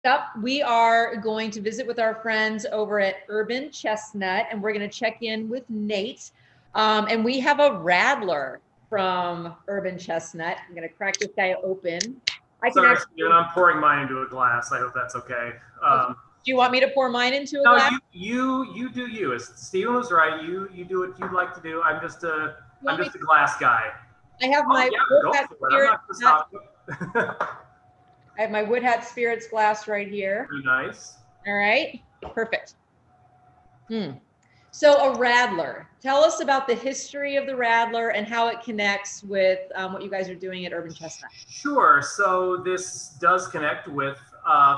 Up, we are going to visit with our friends over at Urban Chestnut, and we're going to check in with Nate. And we have a Radler from Urban Chestnut. I'm going to crack this guy open. Sorry, Steven, I'm pouring mine into a glass. I hope that's okay. Do you want me to pour mine into a no, glass? you do you. As Steven was right. You do what you'd like to do. I'm just a glass guy. I have my go for it. I'm not gonna stop. I have my Wood Hat Spirits glass right here. Very nice. All right, perfect. So a Radler. Tell us about the history of the Radler and how it connects with what you guys are doing at Urban Chestnut. Sure. So this does connect with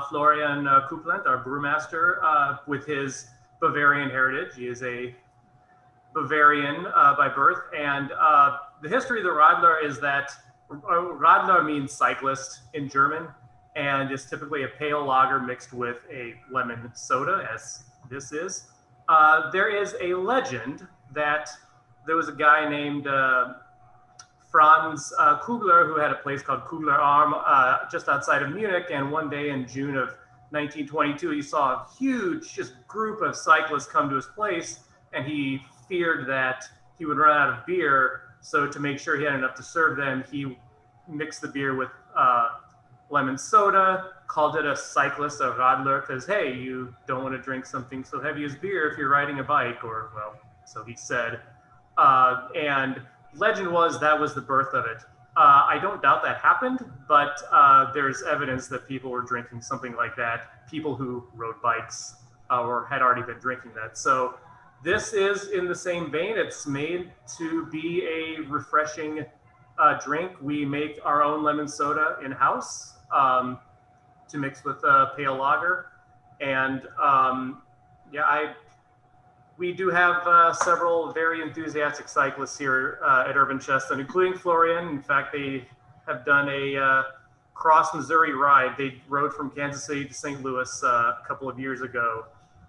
Florian Coupland, our brewmaster, with his Bavarian heritage. He is a Bavarian by birth. And the history of the Radler is that Radler means cyclist in German, and is typically a pale lager mixed with a lemon soda, as this is. There is a legend that there was a guy named Franz Kugler who had a place called Kugler Arm just outside of Munich. And one day in June of 1922, he saw a huge just group of cyclists come to his place, and he feared that he would run out of beer. So to make sure he had enough to serve them, he mixed the beer with lemon soda, called it a cyclist, a Radler, because, hey, you don't want to drink something so heavy as beer if you're riding a bike, or, well, so he said. And legend was that was the birth of it. I don't doubt that happened, but there's evidence that people were drinking something like that, people who rode bikes or had already been drinking that. So this is in the same vein. It's made to be a refreshing drink. We make our own lemon soda in-house to mix with pale lager. And we do have several very enthusiastic cyclists here at Urban Chestnut, including Florian. In fact, they have done a cross Missouri ride. They rode from Kansas City to St. Louis a couple of years ago.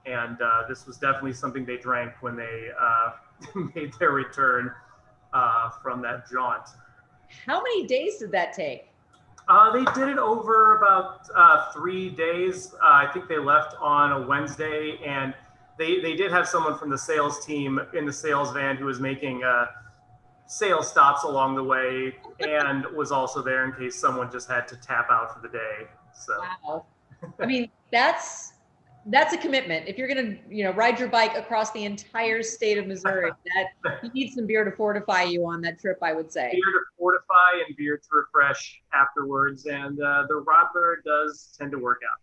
And this was definitely something they drank when they made their return from that jaunt. How many days did that take? They did it over about 3 days. I think they left on a Wednesday, and they did have someone from the sales team in the sales van who was making sales stops along the way, and was also there in case someone just had to tap out for the day. So, wow. I mean, that's a commitment. If you're going to, ride your bike across the entire state of Missouri, that you need some beer to fortify you on that trip, I would say. Beer to fortify and beer to refresh afterwards. And the Radler does tend to work out.